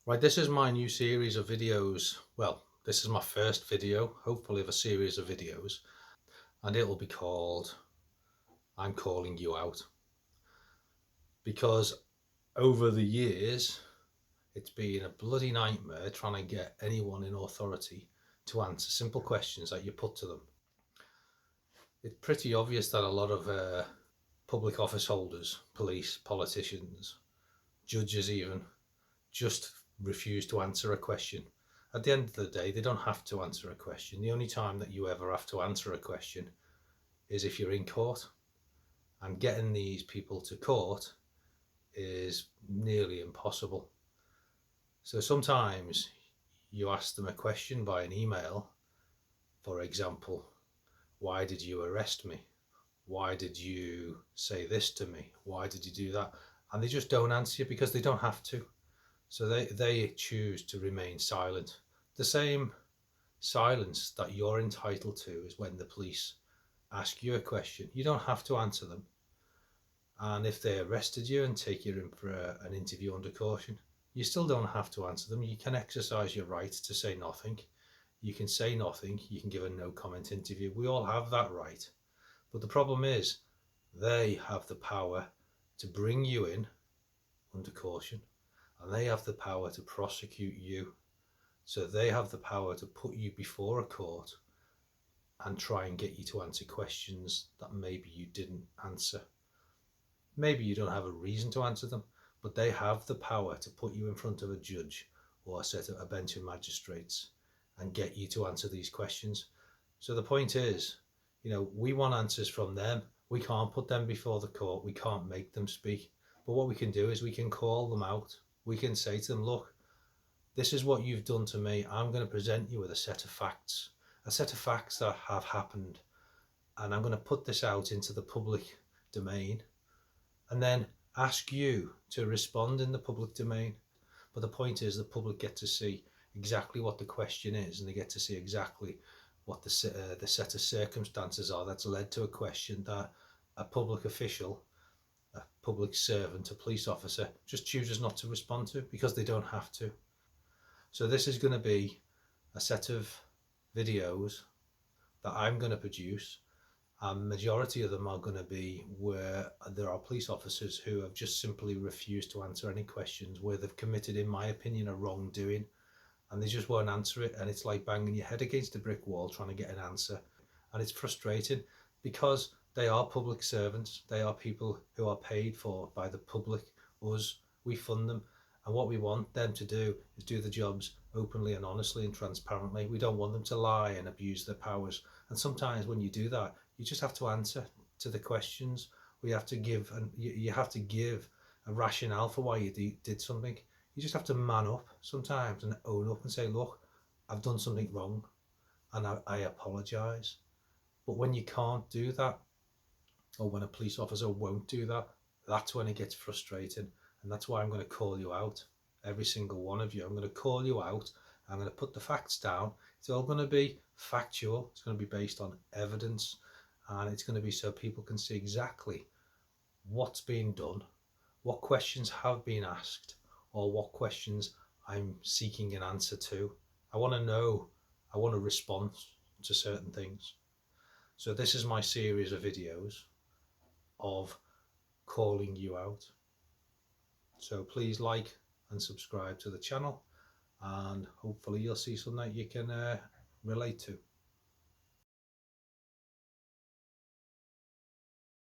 Right, this is my new series of videos. Well, this is my first video, hopefully, of a series of videos, and it will be called I'm Calling You Out. Because over the years, it's been a bloody nightmare trying to get anyone in authority to answer simple questions that you put to them. It's pretty obvious that a lot of public office holders, police, politicians, judges, even, just refuse to answer a question. At the end of the day, they don't have to answer a question. The only time that you ever have to answer a question is if you're in court. And getting these people to court is nearly impossible. So sometimes you ask them a question by an email, for example, why did you arrest me? Why did you say this to me? Why did you do that? And they just don't answer you because they don't have to. So they choose to remain silent. The same silence that you're entitled to is when the police ask you a question. You don't have to answer them. And if they arrested you and take you in for an interview under caution, you still don't have to answer them. You can exercise your right to say nothing. You can say nothing. You can give a no comment interview. We all have that right. But the problem is, they have the power to bring you in under caution, and they have the power to prosecute you. So they have the power to put you before a court and try and get you to answer questions that maybe you didn't answer. Maybe you don't have a reason to answer them, but they have the power to put you in front of a judge or a bench of magistrates and get you to answer these questions. So the point is, we want answers from them. We can't put them before the court. We can't make them speak. But what we can do is we can call them out. We can say to them, look, this is what you've done to me. I'm going to present you with a set of facts that have happened. And I'm going to put this out into the public domain and then ask you to respond in the public domain. But the point is, the public get to see exactly what the question is, and they get to see exactly what the set of circumstances are that's led to a question that a public official, a public servant, a police officer just chooses not to respond to because they don't have to. So this is going to be a set of videos that I'm going to produce, and majority of them are going to be where there are police officers who have just simply refused to answer any questions, where they've committed, in my opinion, a wrongdoing, and they just won't answer it. And it's like banging your head against a brick wall trying to get an answer. And it's frustrating because they are public servants. They are people who are paid for by the public, us. We fund them. And what we want them to do is do the jobs openly and honestly and transparently. We don't want them to lie and abuse their powers. And sometimes when you do that, you just have to answer to the questions. We have to give, and you have to give a rationale for why you did something. You just have to man up sometimes and own up and say, look, I've done something wrong and I apologise. But when you can't do that, or when a police officer won't do that, that's when it gets frustrating. And that's why I'm going to call you out, every single one of you. I'm going to call you out. I'm going to put the facts down. It's all going to be factual. It's going to be based on evidence. And it's going to be so people can see exactly what's being done, what questions have been asked, or what questions I'm seeking an answer to. I want to know, I want a response to certain things. So this is my series of videos of calling you out. So please like and subscribe to the channel, and hopefully you'll see something that you can relate to.